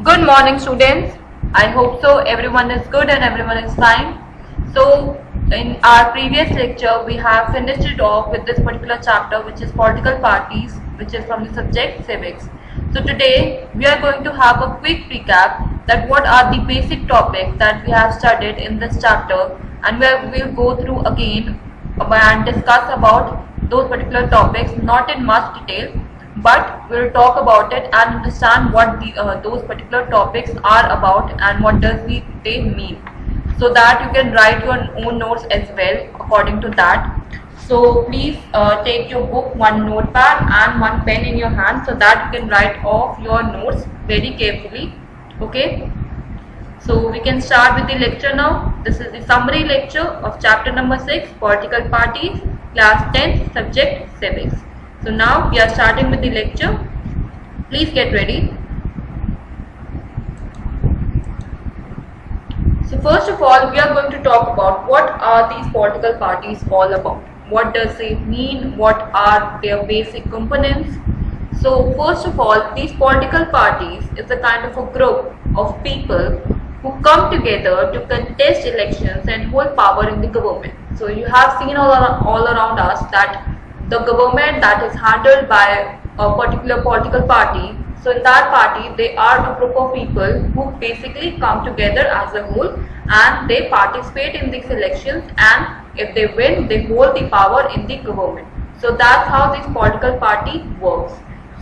Good morning, students. I hope so. Everyone is good and everyone is fine. So, in our previous lecture, we have finished it off with this particular chapter, which is political parties, which is from the subject civics. So, today we are going to have a quick recap that what are the basic topics that we have studied in this chapter, and we will go through again and discuss about those particular topics, not in much detail, but we'll talk about it and understand what those particular topics are about and what they mean, so that you can write your own notes as well according to that. So please take your book, one notepad and one pen in your hand, so that you can write off your notes very carefully. Okay, so we can start with the lecture now. This is the summary lecture of chapter number 6, political parties, class 10, subject civics. So now we are starting with the lecture. Please get ready. So first of all, we are going to talk about what are these political parties all about. What does it mean? What are their basic components? So first of all, these political parties is a kind of a group of people who come together to contest elections and hold power in the government. So you have seen all around us that the government that is handled by a particular political party. So in that party, they are a group of people who basically come together as a whole and they participate in these elections, and if they win, they hold the power in the government. So that's how this political party works.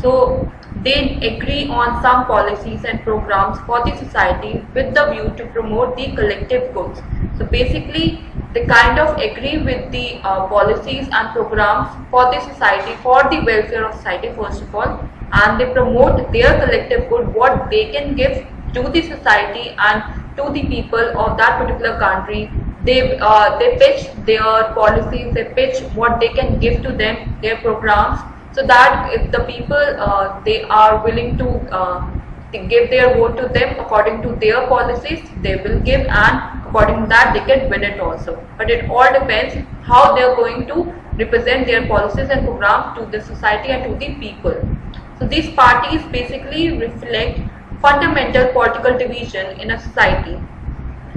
So they agree on some policies and programs for the society with the view to promote the collective goods. So basically, they kind of agree with the policies and programs for the society, for the welfare of society first of all, and they promote their collective good, what they can give to the society and to the people of that particular country. They pitch their policies, they pitch what they can give to them, their programs, so that if the people they are willing to give their vote to them according to their policies, they will give, and according to that they can win it also. But it all depends how they are going to represent their policies and programs to the society and to the people. So these parties basically reflect fundamental political division in a society.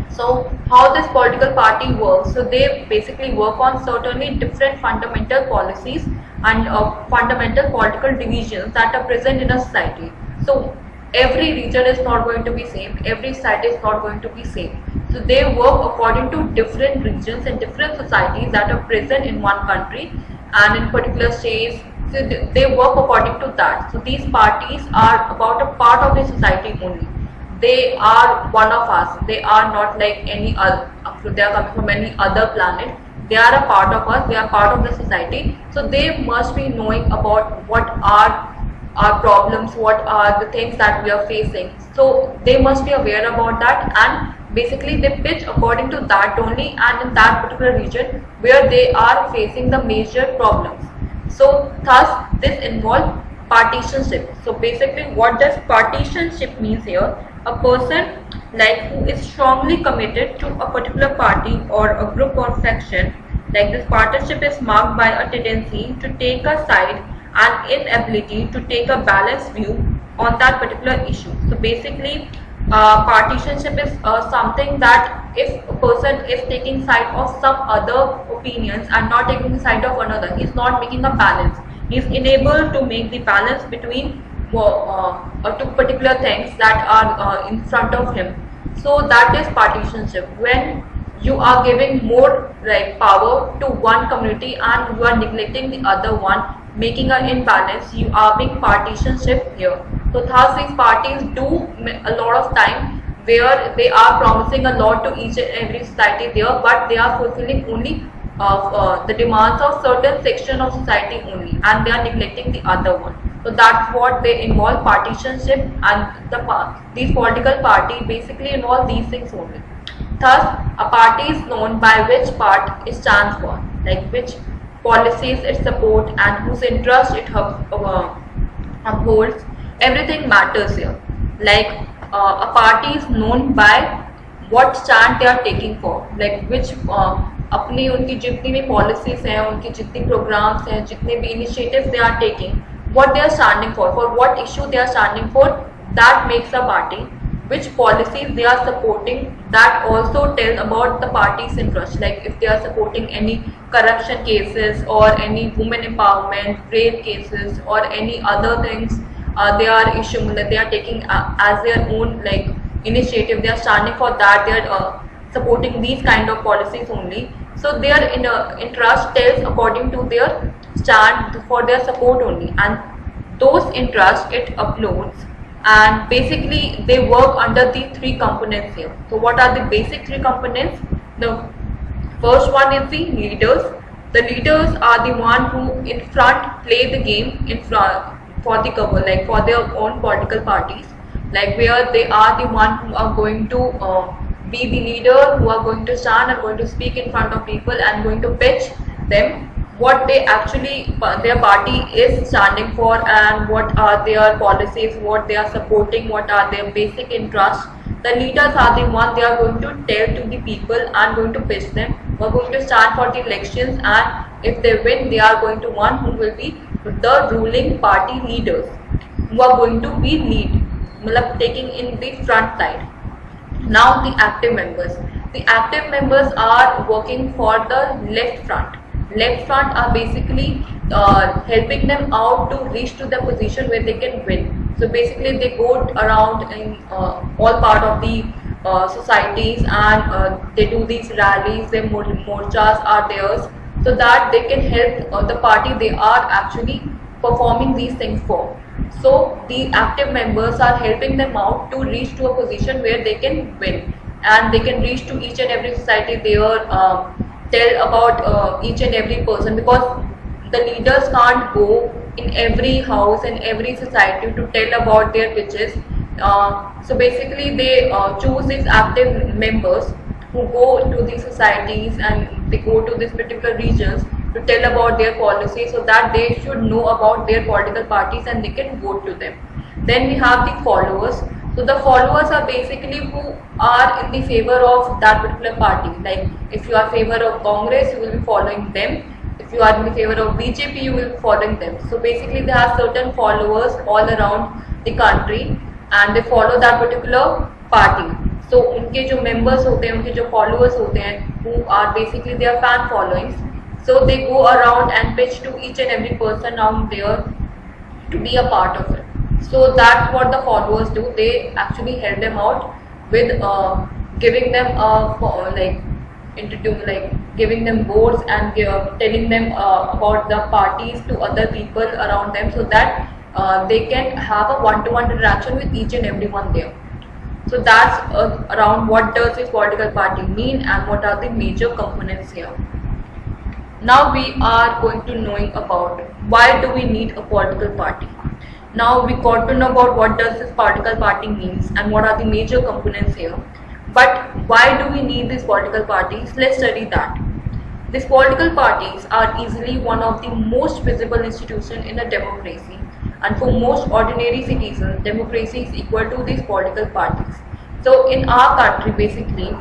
So how this political party works, so they basically work on certainly different fundamental policies and fundamental political divisions that are present in a society. So every region is not going to be same, every society is not going to be same. So they work according to different regions and different societies that are present in one country and in particular states. So they work according to that. So these parties are about a part of the society only. They are one of us. They are not like any other. They are coming from any other planet. They are a part of us. They are part of the society. So they must be knowing about what are our problems, what are the things that we are facing. So they must be aware about that, and basically they pitch according to that only, and in that particular region where they are facing the major problems. So thus this involves partisanship. So basically what does partisanship means here? A person like who is strongly committed to a particular party or a group or faction. Like this partisanship is marked by a tendency to take a side and inability to take a balanced view on that particular issue. So basically partisanship is something that if a person is taking side of some other opinions and not taking the side of another, he is not making a balance. He is unable to make the balance between two particular things that are in front of him. So that is partisanship, when you are giving more like power to one community and you are neglecting the other one, making an imbalance. You are being partisanship here. So thus these parties do a lot of time where they are promising a lot to each and every society there, but they are fulfilling only the demands of certain section of society only, and they are neglecting the other one. So that's what they involve, partisanship, and these political party basically involve these things only. Thus, a party is known by which part it stands for, like which policies it supports and whose interest it upholds. Everything matters here. Like a party is known by what stand they are taking for, like which अपनी उनकी जितनी भी policies हैं, उनकी जितनी programmes हैं, जितने भी initiatives they are taking, what they are standing for what issue they are standing for, that makes a party, which policies they are supporting, that also tells about the party's interest. Like if they are supporting any corruption cases or any women empowerment, rape cases or any other things they are issuing, that they are taking as their own like initiative, they are standing for that, they are supporting these kind of policies only. So their interest tells according to their stand for their support only, and those interests it uploads, and basically they work under the three components here. So what are the basic three components? The first one is the leaders. The leaders are the one who in front play the game in front for the cover, like for their own political parties, like where they are the one who are going to be the leader, who are going to stand and going to speak in front of people and going to pitch them what they actually their party is standing for, and what are their policies, what they are supporting, what are their basic interests. The leaders are the one they are going to tell to the people and going to pitch them, who are going to stand for the elections, and if they win they are going to one who will be the ruling party leaders, who are going to be lead, taking in the front side. Now the active members. The active members are working for the left front. Left front are basically helping them out to reach to the position where they can win. So basically they go around in all part of the societies, and they do these rallies, their morchas are theirs, so that they can help the party they are actually performing these things for. So the active members are helping them out to reach to a position where they can win, and they can reach to each and every society there, tell about each and every person, because the leaders can't go in every house and every society to tell about their pitches. So basically they choose these active members who go to these societies and they go to these particular regions to tell about their policies, so that they should know about their political parties and they can vote to them. Then we have the followers. So the followers are basically who are in the favor of that particular party. Like if you are in favor of Congress, you will be following them. If you are in the favor of BJP, you will be following them. So basically they have certain followers all around the country and they follow that particular party. So उनके जो members होते हैं, उनके जो followers होते हैं, who are basically their fan followings. So they go around and pitch to each and every person out there to be a part of it. So that's what the followers do. They actually help them out with giving them giving them votes and telling them about the parties to other people around them, so that they can have a one-to-one interaction with each and everyone there. So that's around what does this political party mean and what are the major components here. Now we are going to knowing about why do we need a political party. Now we got to know about what does this political party means and what are the major components here. But why do we need these political parties? Let's study that. These political parties are easily one of the most visible institutions in a democracy, and for most ordinary citizens, democracy is equal to these political parties. So in our country, basically,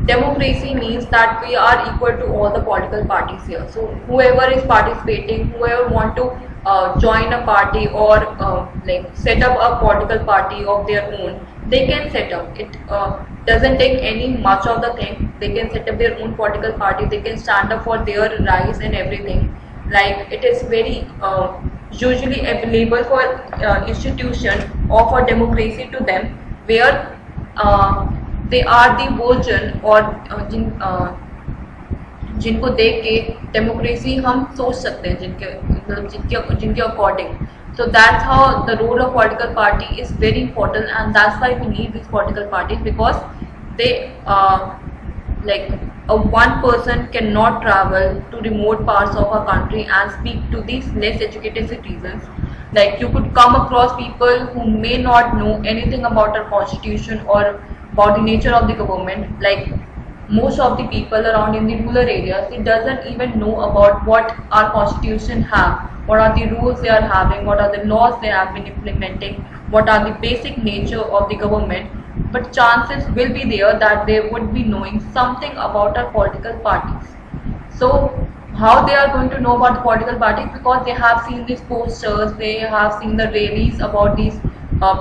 democracy means that we are equal to all the political parties here. So whoever is participating, whoever want to join a party or set up a political party of their own, they can set up. It doesn't take any much of the thing. They can set up their own political party. They can stand up for their rights and everything. Like it is very usually available for institution of a democracy to them, where they are the version और जिनको देख के democracy हम सोच सकते हैं, जिनके according. So that's how the role of political party is very important, and that's why we need these political parties, because they one person cannot travel to remote parts of our country and speak to these less educated citizens. Like you could come across people who may not know anything about our constitution or about the nature of the government. Like most of the people around in the rural areas, it doesn't even know about what our constitution have, what are the rules they are having, what are the laws they have been implementing, what are the basic nature of the government. But chances will be there that they would be knowing something about our political parties. So how they are going to know about the political parties? Because they have seen these posters, they have seen the rallies about these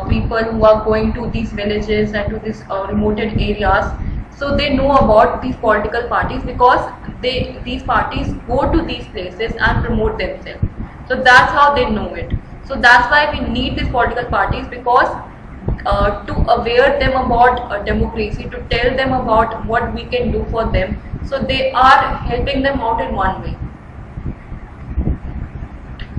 people who are going to these villages and to these remote areas. So they know about these political parties because these parties go to these places and promote themselves. So that's how they know it. So that's why we need these political parties, because to aware them about democracy, to tell them about what we can do for them. So they are helping them out in one way.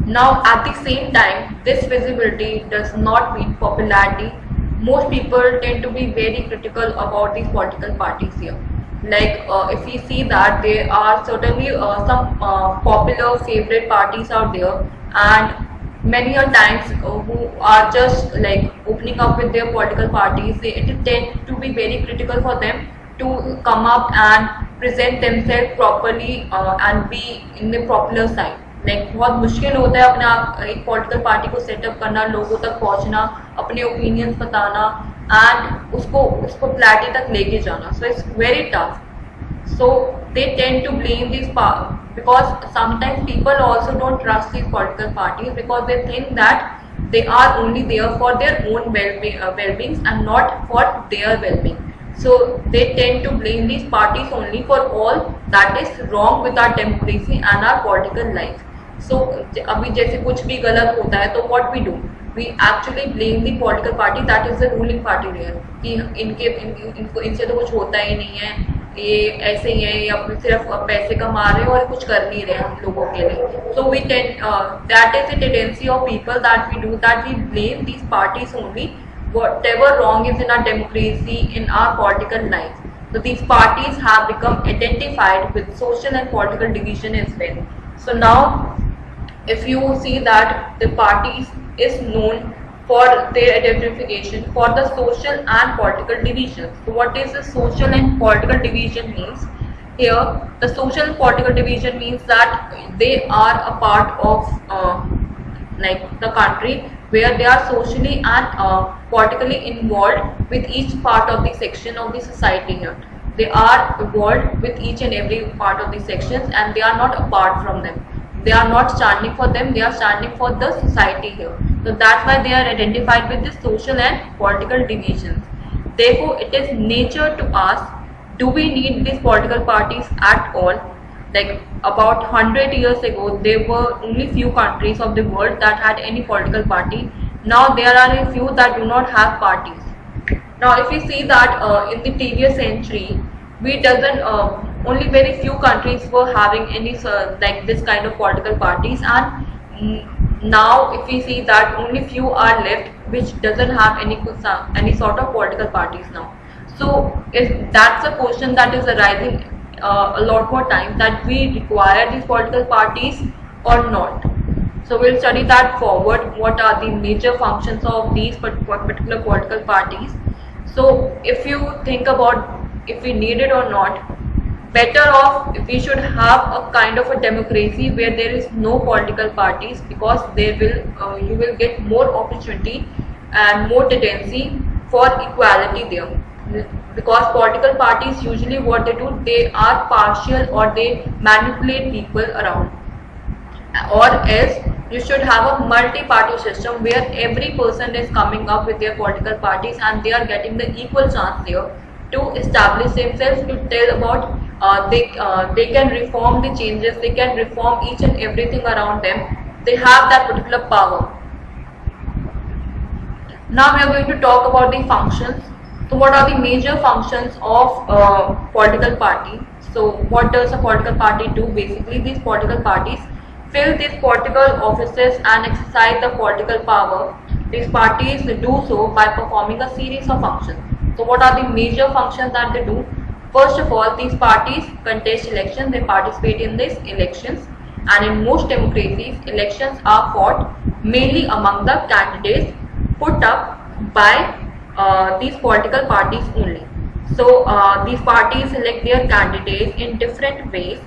Now, at the same time, this visibility does not mean popularity. Most people tend to be very critical about these political parties here. Like, if we see that there are certainly some popular favorite parties out there, and many a times who are just like opening up with their political parties, it tend to be very critical for them to come up and present themselves properly and be in the popular side. Like बहुत मुश्किल होता है अपने आप एक political party को setup करना, लोगों तक पहुंचना, अपने ओपिनियंस बताना एंड उसको प्लेटी तक लेके जाना. So it's very tough. So they tend to blame these because sometimes people also don't trust these political parties, because they think that they are only there for their own well-beings and not for their well-being. So they tend to blame these parties only for all that is wrong with our democracy and our political life. So अभी जैसे कुछ भी गलत होता है तो what we do, we actually blame the political party that is the ruling party there, कि इनसे तो कुछ होता ही नहीं है, ये ऐसे ही है, या सिर्फ पैसे कमा रहे हैं और कुछ कर नहीं रहे हम लोगों के लिए. So we tend that is the tendency of people that we do, that we blame these parties only whatever wrong is in our democracy, in our political life. So these parties have become identified with social and political division as well. So now, if you see that the parties is known for their identification for the social and political divisions. So what is the social and political division means? Here, the social and political division means that they are a part of like the country where they are socially and politically involved with each part of the section of the society here. They are involved with each and every part of the sections, and they are not apart from them. They are not standing for them, they are standing for the society here. So that's why they are identified with the social and political divisions. Therefore, it is nature to ask, do we need these political parties at all? Like about 100 years ago, there were only few countries of the world that had any political party. Now there are a few that do not have parties. Now if we see that in the previous century, we doesn't only very few countries were having any like this kind of political parties, and now if we see that only few are left which doesn't have any sort of political parties now. So if that's a question that is arising a lot more time, that we require these political parties or not. So we'll study that forward, what are the major functions of these particular political parties. So if you think about if we need it or not, better off if we should have a kind of a democracy where there is no political parties, because there will you will get more opportunity and more tendency for equality there. Because political parties usually what they do, they are partial or they manipulate people around. Or else you should have a multi-party system where every person is coming up with their political parties and they are getting the equal chance there to establish themselves, to tell about they can reform the changes, they can reform each and everything around them. They have that particular power. Now we are going to talk about the functions. So what are the major functions of political party? So what does a political party do? Basically, these political parties fill these political offices and exercise the political power. These parties do so by performing a series of functions. So what are the major functions that they do? First of all, these parties contest elections, they participate in these elections, and in most democracies, elections are fought mainly among the candidates put up by these political parties only. So these parties select their candidates in different ways.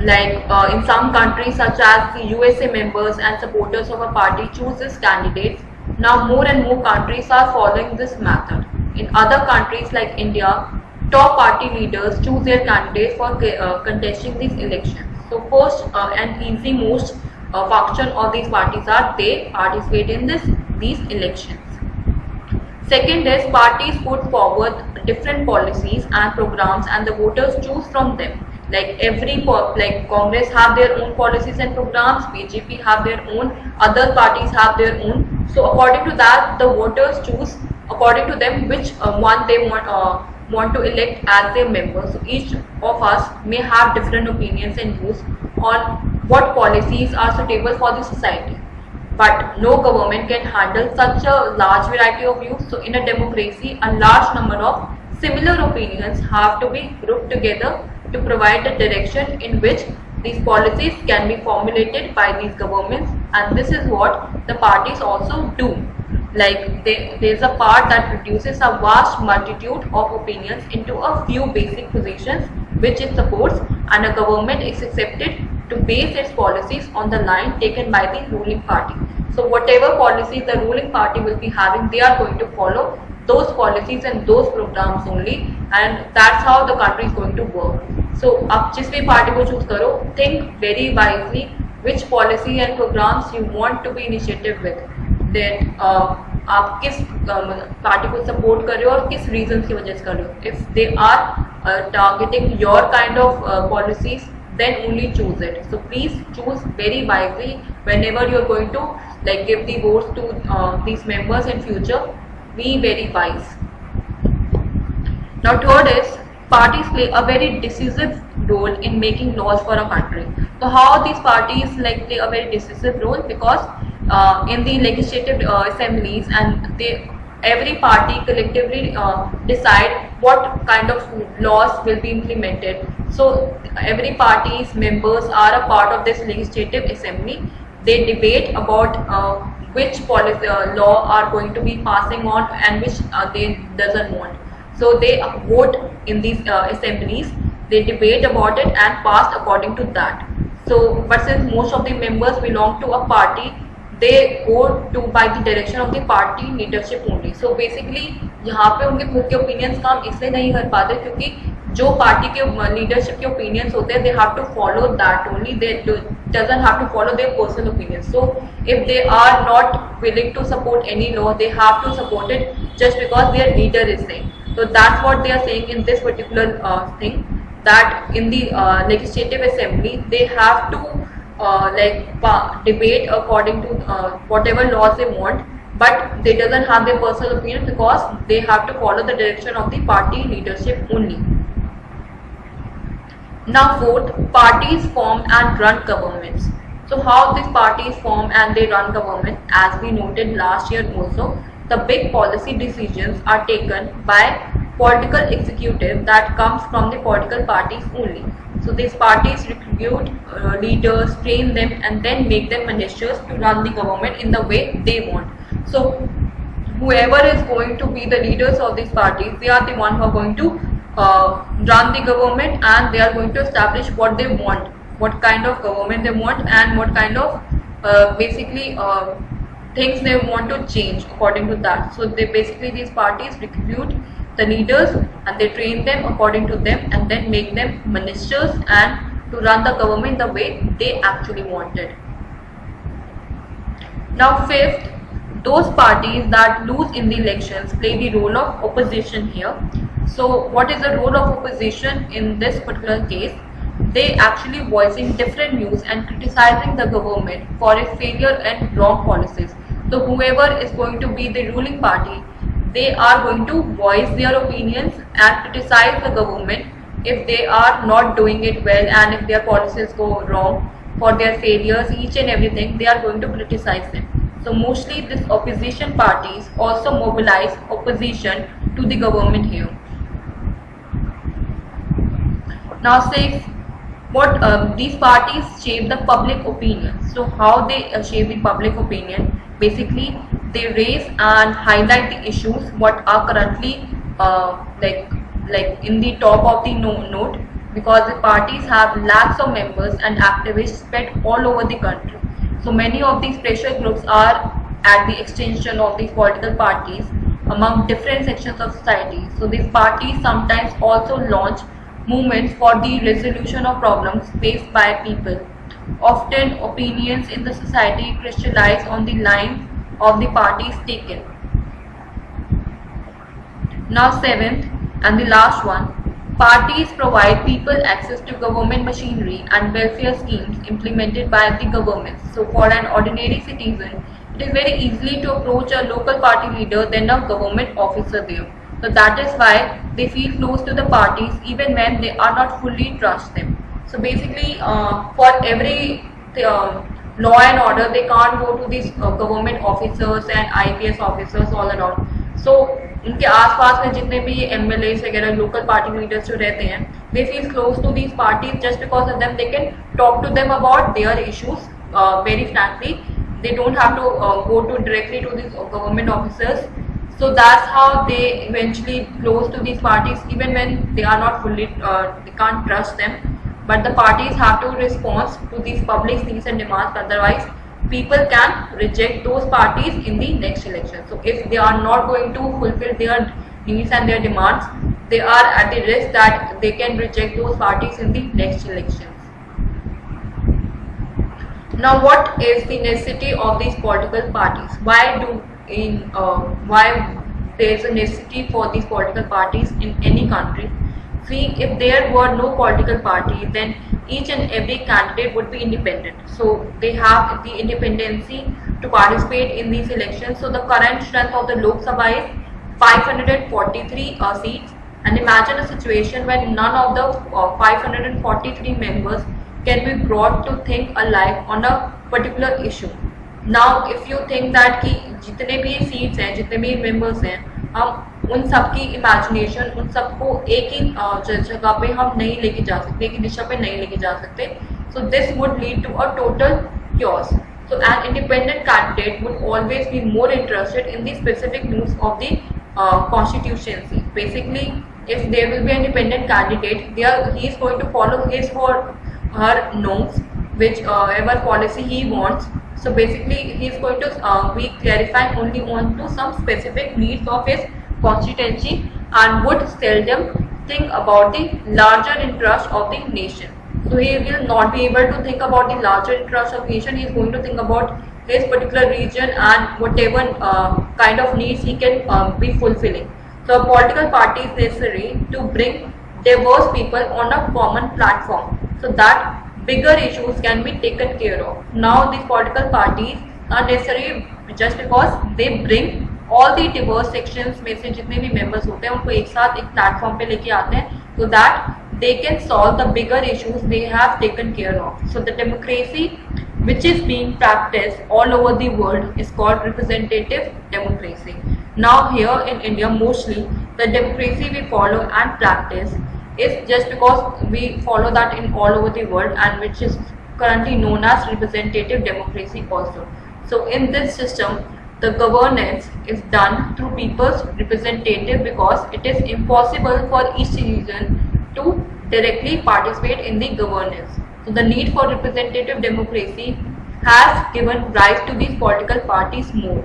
Like in some countries such as the USA, members and supporters of a party choose these candidates. Now more and more countries are following this method. In other countries like India, top party leaders choose their candidates for contesting these elections. So first and easy most function of these parties are they participate in this these elections. Second is parties put forward different policies and programs and the voters choose from them. Like like Congress have their own policies and programs, BJP have their own, other parties have their own. So according to that, the voters choose according to them which one they want to elect as their member. So each of us may have different opinions and views on what policies are suitable for the society. But no government can handle such a large variety of views. So in a democracy, a large number of similar opinions have to be grouped together to provide a direction in which these policies can be formulated by these governments, and this is what the parties also do. Like there's a part that reduces a vast multitude of opinions into a few basic positions which it supports, and a government is accepted to base its policies on the line taken by the ruling party. So whatever policies the ruling party will be having, they are going to follow those policies and those programs only, and that's how the country is going to work. So आप जिस भी party को choose करो, think very wisely which policy and programs you want to be initiative with. Then आप किस party को support कर रहे हो और किस reasons की वजह से कर रहे हो. If they are targeting your kind of policies, then only choose it. So please choose very wisely whenever you are going to like give the votes to these members in future. Be very wise. Now third is parties play a very decisive role in making laws for a country. So how these parties like play a very decisive role? Because in the legislative assemblies, and every party collectively decide what kind of laws will be implemented. So every party's members are a part of this legislative assembly. They debate about which policy law are going to be passing on and which they doesn't want. So they vote in these assemblies, they debate about it and pass according to that. So but since most of the members belong to a party, they go to by the direction of the party leadership only. So basically यहाँ पे उनके खुद के opinions काम इसलिए नहीं कर पाते क्योंकि जो पार्टी के लीडरशिप के ओपिनियंस होते हैं, they have to follow that only. They doesn't have to follow their personal opinions. So if they are not willing to support any law, they have to support it just because their leader is saying. So that's what they are saying in this particular thing, that in the legislative assembly they have to debate according to whatever laws they want, but they doesn't have their personal opinion because they have to follow the direction of the party leadership only. Now fourth, parties form and run governments. So how these parties form and they run government, as we noted last year also, the big policy decisions are taken by political executive that comes from the political parties only. So these parties recruit leaders, train them and then make them ministers to run the government in the way they want. So whoever is going to be the leaders of these parties, they are the one who are going to run the government, and they are going to establish what they want, what kind of government they want, and what kind of things they want to change according to that. So they basically, these parties recruit the leaders and they train them according to them and then make them ministers and to run the government the way they actually wanted. Now fifth, those parties that lose in the elections play the role of opposition here. So what is the role of opposition in this particular case? They actually voicing different views and criticizing the government for its failure and wrong policies. So whoever is going to be the ruling party, they are going to voice their opinions and criticize the government if they are not doing it well, and if their policies go wrong, for their failures, each and everything, they are going to criticize them. So mostly these opposition parties also mobilize opposition to the government here. Now six, what these parties shape the public opinion. So how they shape the public opinion? Basically, they raise and highlight the issues what are currently like in the top of the note, because the parties have lakhs of members and activists spread all over the country. So many of these pressure groups are at the extension of these political parties among different sections of society. So these parties sometimes also launch movements for the resolution of problems faced by people. Often opinions in the society crystallize on the lines of the parties taken. Now seventh and the last one, parties provide people access to government machinery and welfare schemes implemented by the government. So for an ordinary citizen, it is very easily to approach a local party leader than a government officer there. So that is why they feel close to the parties even when they are not fully trust them. So basically for every law and order, they can't go to these government officers and IPS officers all around. So उनके आसपास में जितने भी MLAs वगैरह local party leaders जो रहते हैं, they feel close to these parties just because of them. They can talk to them about their issues very frankly. They don't have to go to directly to these government officers. So that's how they eventually close to these parties even when they are not fully, they can't trust them. But the parties have to respond to these public needs and demands, otherwise people can reject those parties in the next election. So if they are not going to fulfill their needs and their demands, they are at the risk that they can reject those parties in the next elections. Now what is the necessity of these political parties? Why there is a necessity for these political parties in any country? See, if there were no political party, then each and every candidate would be independent. So they have the independency to participate in these elections. So the current strength of the Lok Sabha is 543 seats, and imagine a situation when none of the 543 members can be brought to think alike on a particular issue. Now if you think that कि जितने भी seats हैं, जितने भी members हैं, हम उन सब की इमेजिनेशन, उन सबको एक ही जगह पे हम नहीं लेके जा सकते, एक ही दिशा पे नहीं लेके जा सकते. So this would lead to a total chaos. So an independent candidate would always be more interested in the specific needs of the constituency. Basically, if there will be an independent candidate, he is going to follow his or her norms, whichever policy he wants. So basically, he is going to be clarifying only on to some specific needs of his constituency and would seldom think about the larger interest of the nation. So he will not be able to think about the larger interest of nation. He is going to think about his particular region and whatever kind of needs he can be fulfilling. So a political party is necessary to bring diverse people on a common platform so that bigger issues can be taken care of. Now these political parties are necessary just because they bring all the diverse sections में से जितने भी members होते हैं उनको एक साथ एक platform पे लेके आते हैं so that they can solve the bigger issues they have taken care of. So the democracy which is being practiced all over the world is called representative democracy. Now here in India, mostly the democracy we follow and practice is just because we follow that in all over the world, and which is currently known as representative democracy also. So in this system, the governance is done through people's representative because it is impossible for each citizen to directly participate in the governance. So the need for representative democracy has given rise to these political parties more.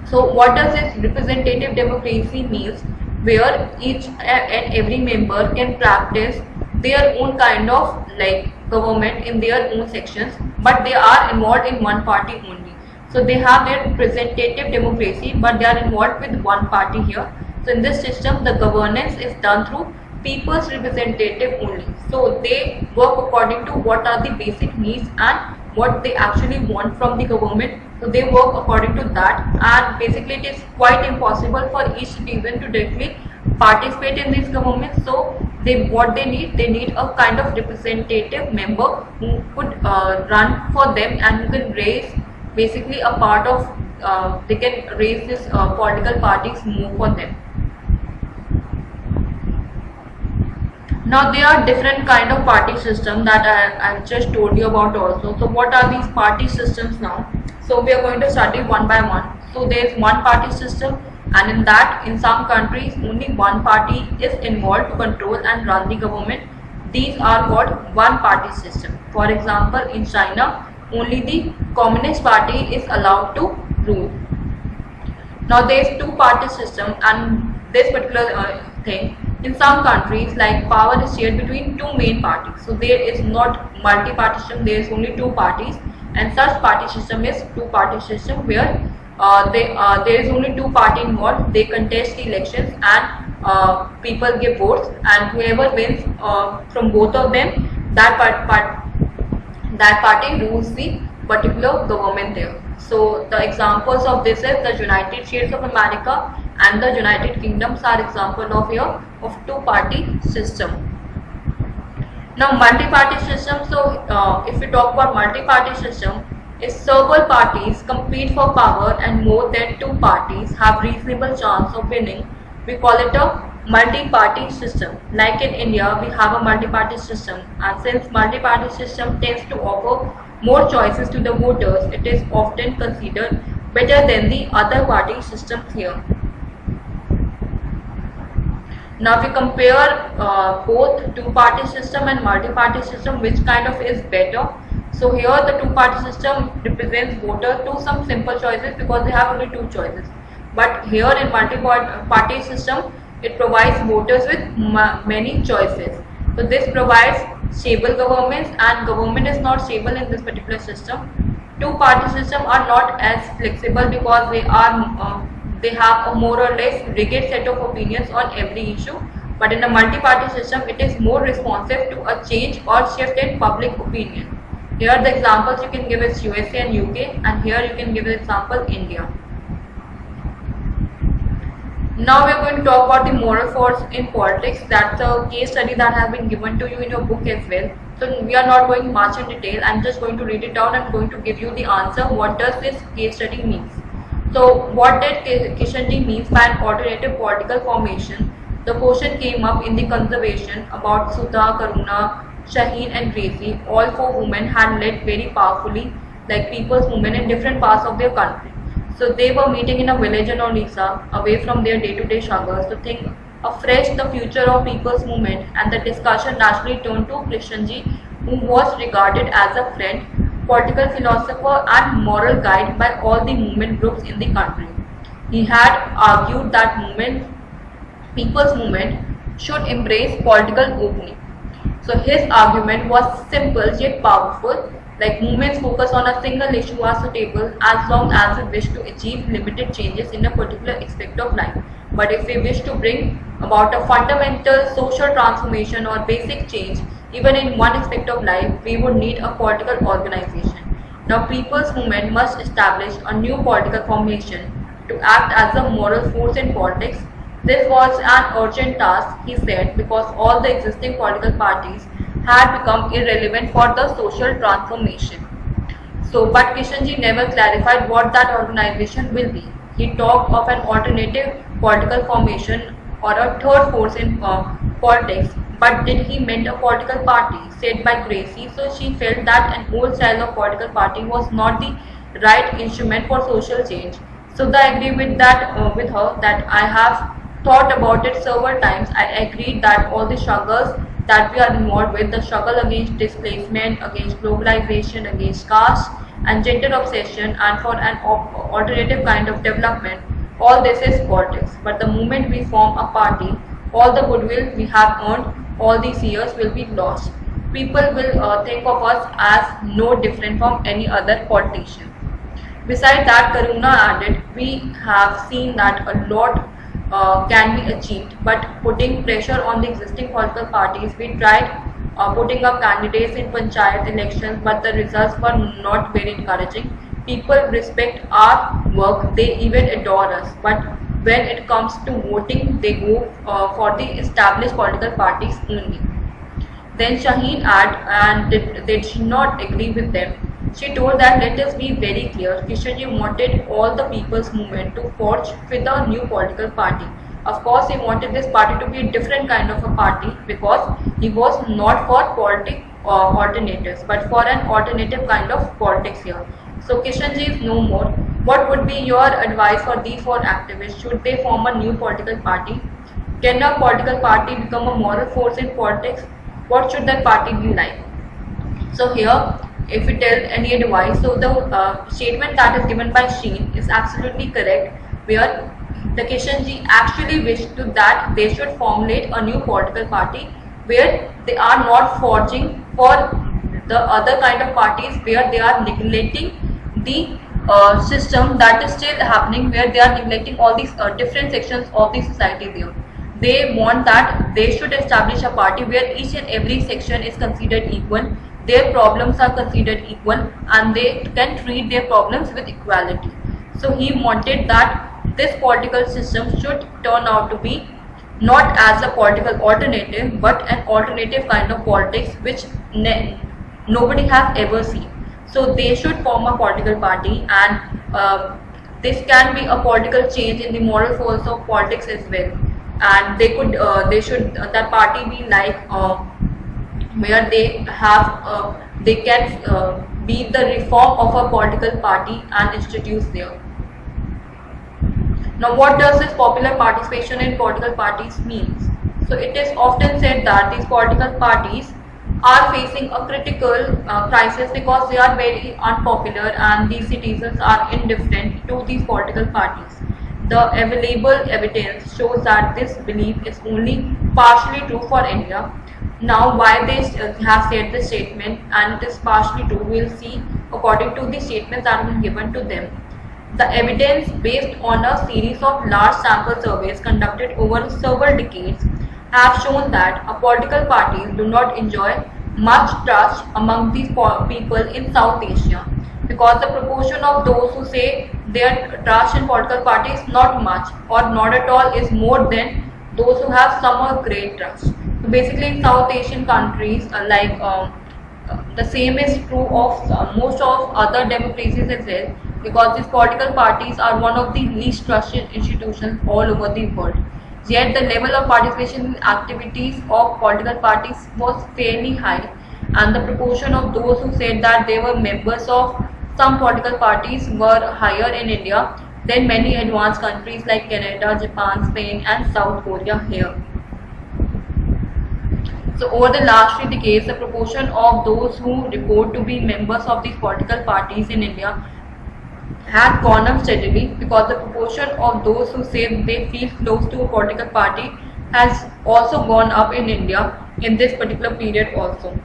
So what does this representative democracy means? Where each and every member can practice their own kind of like government in their own sections, but they are involved in one party only. So they have their representative democracy, but they are involved with one party here. So in this system, the governance is done through people's representative only. So they work according to what are the basic needs and what they actually want from the government. So they work according to that, and basically it is quite impossible for each citizen to directly participate in this government. So what they need a kind of representative member who could run for them and who can raise basically a part of they can raise this political parties move for them. Now there are different kind of party system that I just told you about also. So what are these party systems now? So we are going to study one by one. So there is one party system, and in that in some countries only one party is involved to control and run the government. These are called one party system. For example, in China only the Communist Party is allowed to rule. Now there is two party system, and this particular thing in some countries like power is shared between two main parties. So there is not multi-party system, there is only two parties, and such party system is two-party system where there is only two party involved. They contest the elections and people give votes, and whoever wins from both of them, that party rules the particular government there. So the examples of this is the United States of America and the United Kingdoms are example of here of two-party system. Now multi-party system. So if we talk about multi-party system, if several parties compete for power and more than two parties have reasonable chance of winning, we call it a multi-party system. Like in India, we have a multi-party system, and since multi-party system tends to offer more choices to the voters, it is often considered better than the other party systems here. Now if we compare both two-party system and multi-party system, which kind of is better? So here the two-party system represents voters to some simple choices because they have only two choices. But here in multi-party system, it provides voters with many choices. So this provides stable governments, and government is not stable in this particular system. Two-party system are not as flexible because they have a more or less rigid set of opinions on every issue. But in a multi-party system, it is more responsive to a change or shift in public opinion. Here the examples you can give is USA and UK, and here you can give the example India. Now we are going to talk about the moral force in politics. That's a case study that has been given to you in your book as well. So we are not going much in detail. I'm just going to read it down and going to give you the answer. What does this case study mean? So what did Kishanji means by an alternative political formation? The question came up in the conservation about Sudha, Karuna, Shaheen and Gracie. All four women had led very powerfully like people's movement in different parts of their country. So they were meeting in a village in Odisha, away from their day-to-day struggles, to think afresh the future of people's movement, and the discussion naturally turned to Krishanji, who was regarded as a friend, political philosopher and moral guide by all the movement groups in the country. He had argued that people's movement should embrace political opening. So his argument was simple yet powerful, like movements focus on a single issue are suitable as long as we wish to achieve limited changes in a particular aspect of life. But if we wish to bring about a fundamental social transformation or basic change, even in one aspect of life, we would need a political organization. Now, people's movement must establish a new political formation to act as a moral force in politics. This was an urgent task, he said, because all the existing political parties had become irrelevant for the social transformation. So, but Kishanji never clarified what that organization will be. He talked of an alternative political formation or a third force in politics, but did he meant a political party, said by Gracie. So she felt that an old style of political party was not the right instrument for social change. So I agree with that with her that I have thought about it several times. I agreed that all the struggles that we are involved with, the struggle against displacement, against globalization, against caste and gender obsession, and for an alternative kind of development, all this is politics. But the moment we form a party, all the goodwill we have earned all these years will be lost. People will think of us as no different from any other politician. Besides that, Karuna added, we have seen that a lot can be achieved, but putting pressure on the existing political parties, we tried putting up candidates in panchayat elections, but the results were not very encouraging. People respect our work, they even adore us, but when it comes to voting, they go for the established political parties only. Then Shaheen added, and they did not agree with them. She told that let us be very clear, Kishanji wanted all the people's movement to forge with a new political party. Of course, he wanted this party to be a different kind of a party because he was not for politic alternatives, but for an alternative kind of politics here. So Kishanji is no more. What would be your advice for these four activists? Should they form a new political party? Can a political party become a moral force in politics? What should that party be like? So here, if we tell any advice, so the statement that is given by Sheen is absolutely correct, where the Kishanji actually wished to that they should formulate a new political party where they are not forging for the other kind of parties where they are neglecting the system that is still happening, where they are neglecting all these different sections of the society there. They want that they should establish a party where each and every section is considered equal, their problems are considered equal, and they can treat their problems with equality. So he wanted that this political system should turn out to be not as a political alternative, but an alternative kind of politics which nobody has ever seen. So they should form a political party, and this can be a political change in the moral force of politics as well. And they should that party be like where they have they can be the reform of a political party and introduce there. Now, what does this popular participation in political parties means? So it is often said that these political parties are facing a critical crisis because they are very unpopular and the citizens are indifferent to these political parties. The available evidence shows that this belief is only partially true for India. Now, why they have said this statement and it is partially true, we will see according to the statements that have been given to them. The evidence, based on a series of large sample surveys conducted over several decades, have shown that political parties do not enjoy much trust among these people in South Asia, because the proportion of those who say their trust in political parties not much or not at all is more than those who have some or great trust. So basically in South Asian countries the same is true of most of other democracies as well, because these political parties are one of the least trusted institutions all over the world. Yet the level of participation in activities of political parties was fairly high, and the proportion of those who said that they were members of some political parties were higher in India than many advanced countries like Canada, Japan, Spain and South Korea here. So over the last 3 decades, the proportion of those who report to be members of these political parties in India had gone up steadily, because the proportion of those who say they feel close to a political party has also gone up in India in this particular period also.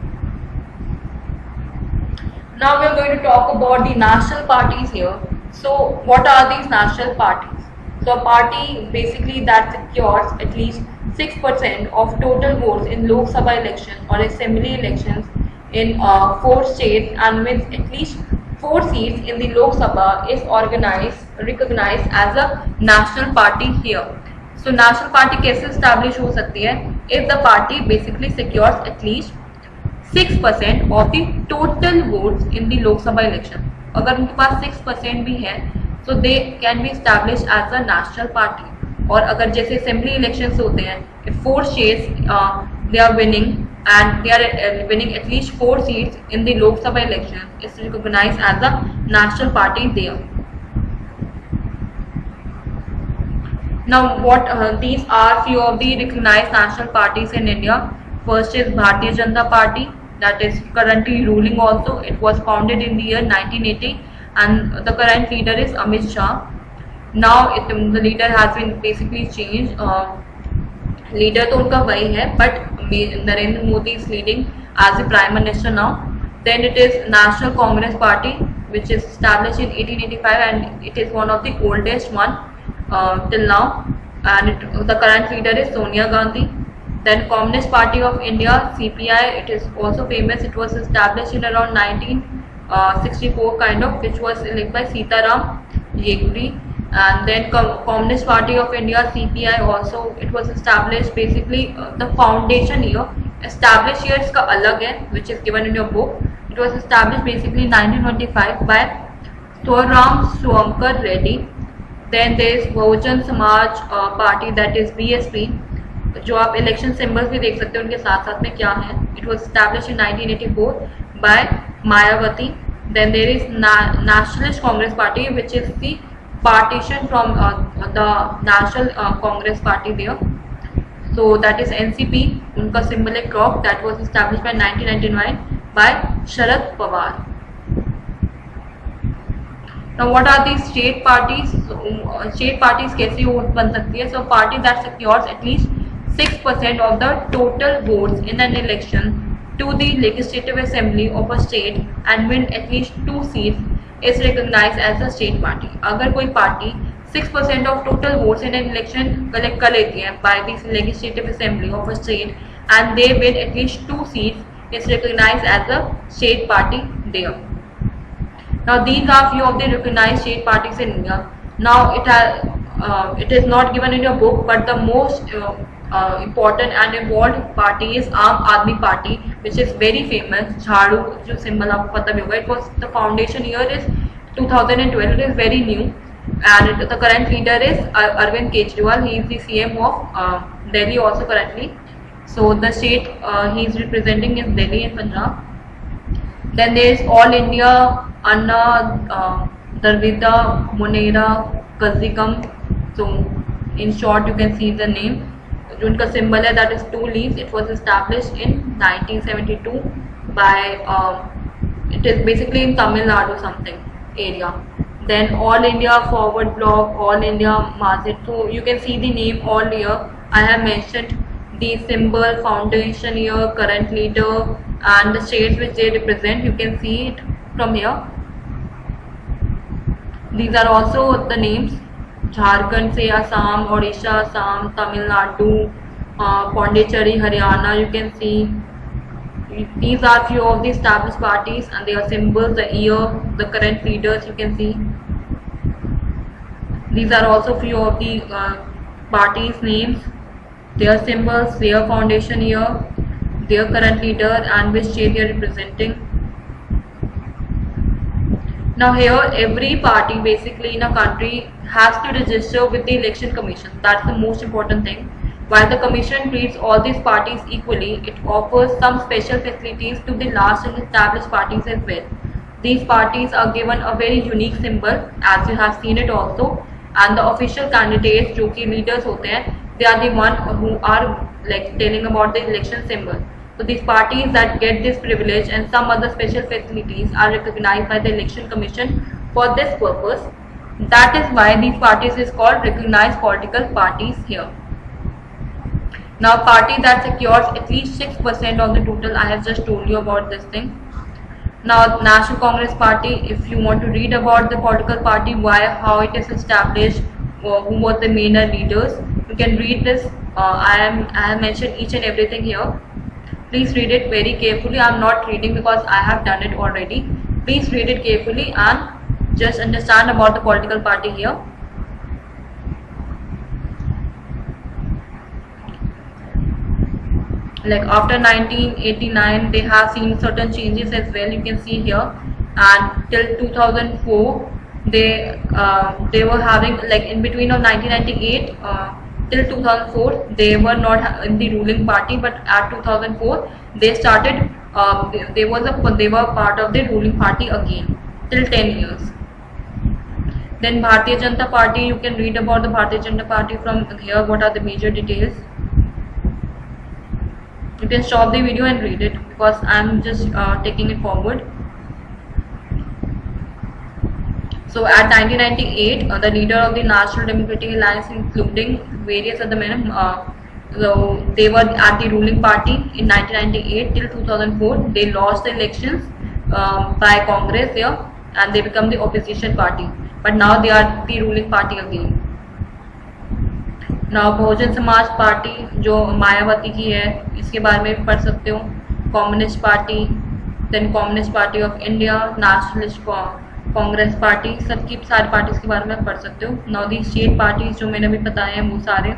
Now we are going to talk about the national parties here. So what are these national parties? So a party basically that secures at least 6% of total votes in Lok Sabha election or assembly elections in 4 states and wins at least 4 seats in the Lok Sabha is recognized as a national party here. So national party कैसे establish हो सकती है? If the party basically secures at least 6% of the total votes in the Lok Sabha election. अगर उनके पास 6% भी है, so they can be established as a national party. और अगर जैसे assembly elections होते हैं, if 4 states they are winning and they are winning at least 4 seats in the Lok Sabha election, is recognized as a national party there. Now what these are few of the recognized national parties in India. First is Bharatiya Janata Party, that is currently ruling also. It was founded in the year 1980 and the current leader is Amit Shah. Now the leader has been basically changed. Leader तो उनका वही है, but Narendra Modi is leading as the Prime Minister now. Then it is National Congress Party, which is established in 1885 and it is one of the oldest one till now, and the current leader is Sonia Gandhi. Then Communist Party of India, CPI, it is also famous. It was established in around 1964 kind of, which was elected by Sitaram Yechuri. And then Communist Party of India, CPI, also it was established basically the foundation year. Established year इसका अलग है, which is given in your book. It was established basically 1925 by Thoram Swamkar Reddy. Then there is Bahujan Samaj Party, that is BSP. जो आप election symbols भी देख सकते हैं उनके साथ साथ में क्या है. It was established in 1984 by Mayawati. Then there is Nationalist Congress Party, which is the partition from the National Congress Party there. So that is NCP. उनका symbol है crop. That was established by 1999 by Sharad Pawar. Now what are these state parties? State parties कैसे बन सकती है? So party that secures at least 6% of the total votes in an election to the legislative assembly of a state and win at least 2 seats is recognized as a state party. अगर कोई party 6% of total votes in an election collect कर लेती है by the legislative assembly of a state and they win at least 2 seats is recognized as a state party there. Now these are few of the recognized state parties in India. Now it is not given in your book, but the most important and involved party is Aam Aadmi Party, which is very famous. झाड़ू जो symbol आपको पता भी होगा. It was the foundation year is 2012. It is very new, and the current leader is Arvind Kejriwal. He is the CM of Delhi also currently. So the state he is representing is Delhi and Punjab. Then there is All India Anna Darvida Monera Kazhagam. So in short you can see the name. जो उनका symbol है that is 2 leaves. It was established in 1972 by it is basically in Tamil Nadu something area. Then All India Forward Bloc, All India Market. So you can see the name all here. I have mentioned the symbol, foundation year, current leader, and the states which they represent. You can see it from here. These are also the names. Jharkhand से Assam, Odisha, Assam, Tamil Nadu, Pondicherry, Haryana. You can see these are few of the established parties and their symbols, the year, the current leaders. You can see these are also few of the parties' names, their symbols, their foundation year, their current leader, and which state they are representing. Now here every party basically in a country has to register with the election commission. That's the most important thing. While the commission treats all these parties equally, it offers some special facilities to the large and established parties as well. These parties are given a very unique symbol, as you have seen it also, and the official candidates जो कि leaders होते हैं, they are the one who are like telling about the election symbol. So these parties that get this privilege and some other special facilities are recognized by the election commission for this purpose. That is why these parties is called recognized political parties here. Now party that secures at least 6% of the total, I have just told you about this thing. Now National Congress Party, if you want to read about the political party, why, how it is established, who was the main leaders, you can read this. I have mentioned each and everything here. Please read it very carefully. I am not reading because I have done it already. Please read it carefully and just understand about the political party here. Like after 1989 they have seen certain changes as well. You can see here, and till 2004 they were having, like in between of 1998 till 2004 they were not in the ruling party, but at 2004 they started they were part of the ruling party again till 10 years. Then Bharatiya Janata Party, you can read about the Bharatiya Janata Party from here. What are the major details? You can stop the video and read it because I am just taking it forward. So at 1998, the leader of the National Democratic Alliance, including various other men, so they were at the ruling party in 1998 till 2004. They lost the elections by Congress there, and they become the opposition party. But now they are the ruling party again. Now Bahujan Samaj party जो मायावती की है, इसके बारे में भी पढ़ सकते हो. Communist Party, then Communist Party of India, Nationalist Congress Party, सबकी सारी पार्टीज के बारे में पढ़ सकते हो. नाउ दी स्टेट पार्टीज जो मैंने अभी बताए हैं वो सारे.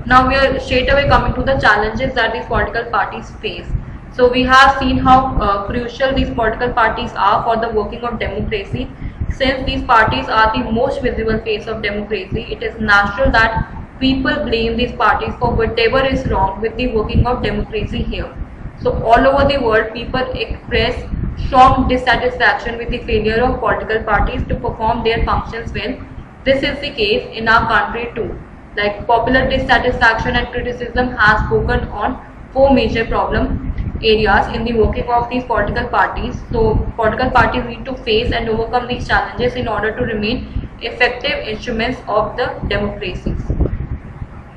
Now we are straight away coming to the challenges that these political parties face. So we have seen how crucial these political parties are for the working of democracy. Since these parties are the most visible face of democracy, it is natural that people blame these parties for whatever is wrong with the working of democracy here. So all over the world, people express strong dissatisfaction with the failure of political parties to perform their functions well. This is the case in our country too. Like popular dissatisfaction and criticism has spoken on 4 major problem areas in the working of these political parties. So political parties need to face and overcome these challenges in order to remain effective instruments of the democracies.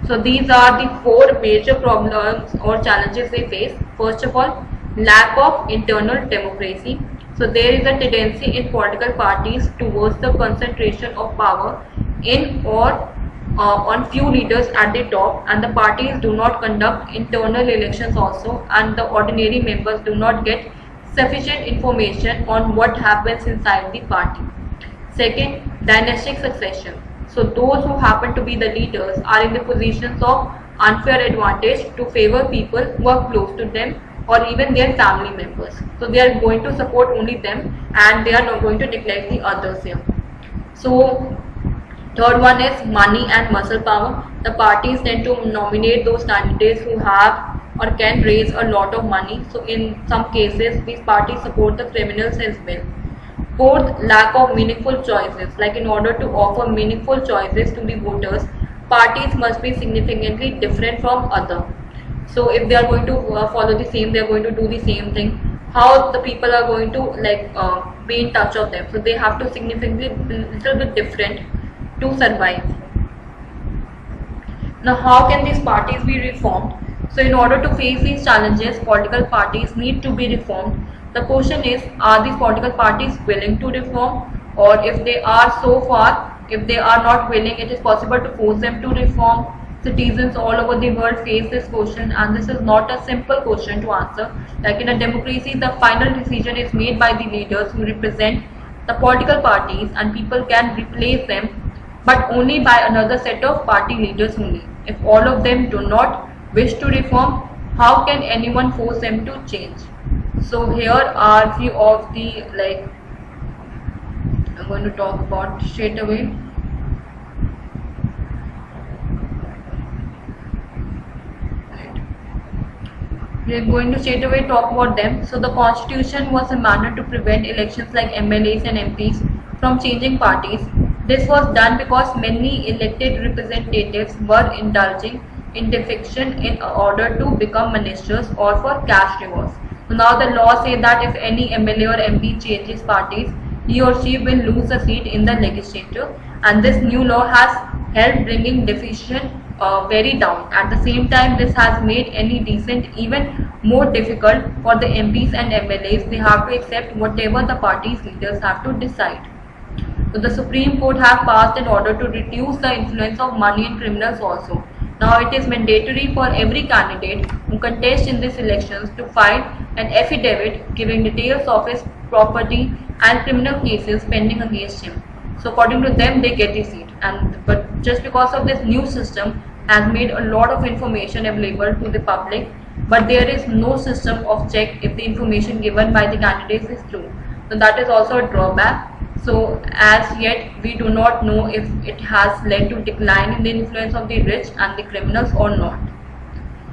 So these are the four major problems or challenges they face. First of all, lack of internal democracy. So there is a tendency in political parties towards the concentration of power in or on few leaders at the top, and the parties do not conduct internal elections also, and the ordinary members do not get sufficient information on what happens inside the party. Second, dynastic succession. So those who happen to be the leaders are in the positions of unfair advantage to favor people who are close to them or even their family members. So they are going to support only them and they are not going to neglect the others here. So third one is money and muscle power. The parties tend to nominate those candidates who have or can raise a lot of money. So in some cases, these parties support the criminals as well. Fourth, lack of meaningful choices. Like in order to offer meaningful choices to the voters, parties must be significantly different from other. So if they are going to follow the same, they are going to do the same thing. How the people are going to be in touch of them? So they have to significantly little bit different to survive. Now, how can these parties be reformed? So in order to face these challenges, political parties need to be reformed. The question is, are these political parties willing to reform? Or if they are so far, if they are not willing, it is possible to force them to reform. Citizens all over the world face this question, and this is not a simple question to answer. Like in a democracy, the final decision is made by the leaders who represent the political parties, and people can replace them, but only by another set of party leaders only. If all of them do not wish to reform, how can anyone force them to change? So here are few of the I'm going to talk about straight away. We are going to straight away talk about them. So the constitution was a manner to prevent elections like MLAs and MPs from changing parties. This was done because many elected representatives were indulging in defection in order to become ministers or for cash rewards. So now the law says that if any MLA or MP changes parties, he or she will lose a seat in the legislature, and this new law has helped bringing defection very down. At the same time, this has made any dissent even more difficult for the MPs and MLAs. They have to accept whatever the party's leaders have to decide. So the Supreme Court have passed an order to reduce the influence of money in criminals also. Now it is mandatory for every candidate who contests in these elections to file an affidavit giving details of his property and criminal cases pending against him. So according to them, they get the seat. But just because of this new system has made a lot of information available to the public, but there is no system of check if the information given by the candidates is true. So that is also a drawback. So as yet we do not know if it has led to decline in the influence of the rich and the criminals or not.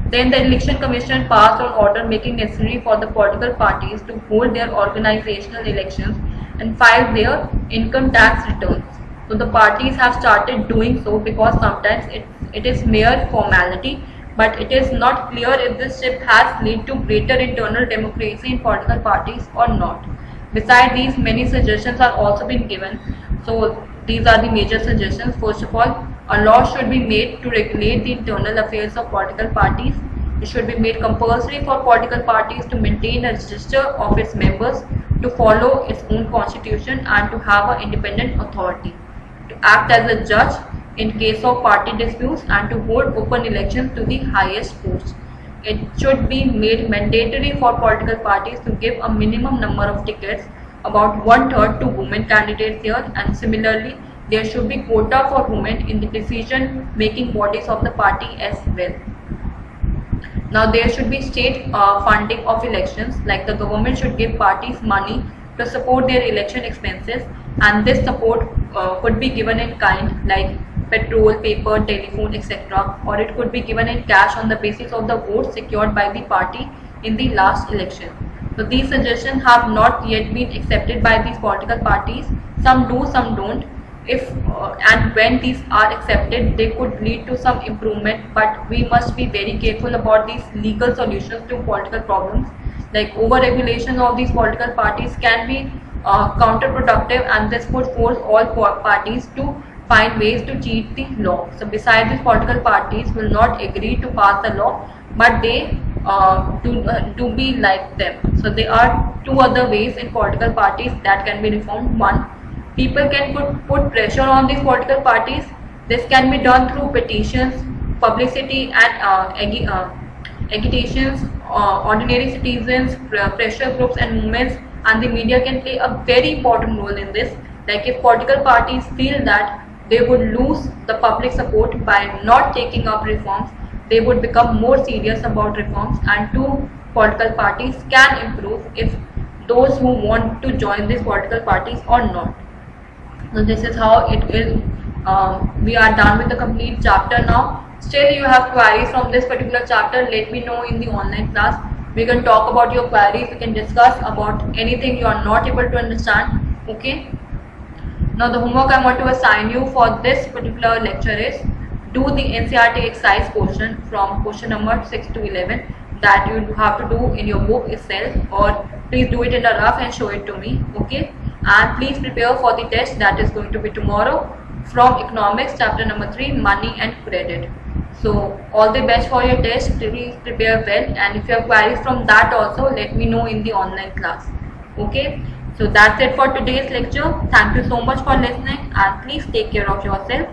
Then the Election Commission passed an order making necessary for the political parties to hold their organizational elections and file their income tax returns. So the parties have started doing so because sometimes it is mere formality, but it is not clear if this step has led to greater internal democracy in political parties or not. Besides these, many suggestions are also been given. So these are the major suggestions. First of all, a law should be made to regulate the internal affairs of political parties. It should be made compulsory for political parties to maintain a register of its members, to follow its own constitution, and to have an independent authority, to act as a judge in case of party disputes, and to hold open elections to the highest posts. It should be made mandatory for political parties to give a minimum number of tickets, about 1/3 to women candidates here, and similarly there should be quota for women in the decision making bodies of the party as well. Now there should be state funding of elections, like the government should give parties money to support their election expenses, and this support could be given in kind, like petrol, paper, telephone, etc., or it could be given in cash on the basis of the votes secured by the party in the last election. So these suggestions have not yet been accepted by these political parties. Some do, some don't. If and when these are accepted, they could lead to some improvement, but we must be very careful about these legal solutions to political problems. Like over-regulation of these political parties can be counterproductive, and this would force all parties to find ways to cheat the law. So besides, these political parties will not agree to pass the law, but they do be like them. So there are two other ways in political parties that can be reformed. One, people can put pressure on these political parties. This can be done through petitions, publicity, and agitations. Ordinary citizens, pressure groups, and movements, and the media can play a very important role in this. Like if political parties feel that they would lose the public support by not taking up reforms, they would become more serious about reforms, and two political parties can improve if those who want to join these political parties or not. So this is how it is. We are done with the complete chapter now. Still you have queries from this particular chapter, let me know in the online class. We can talk about your queries, we can discuss about anything you are not able to understand. Okay. Now the homework I want to assign you for this particular lecture is do the NCERT exercise question from question number 6 to 11 that you have to do in your book itself, or please do it in a rough and show it to me. Okay. And please prepare for the test that is going to be tomorrow from economics chapter number 3, money and credit. So all the best for your test. Please prepare well, and if you have queries from that also, let me know in the online class. Okay. So that's it for today's lecture. Thank you so much for listening, and please take care of yourself.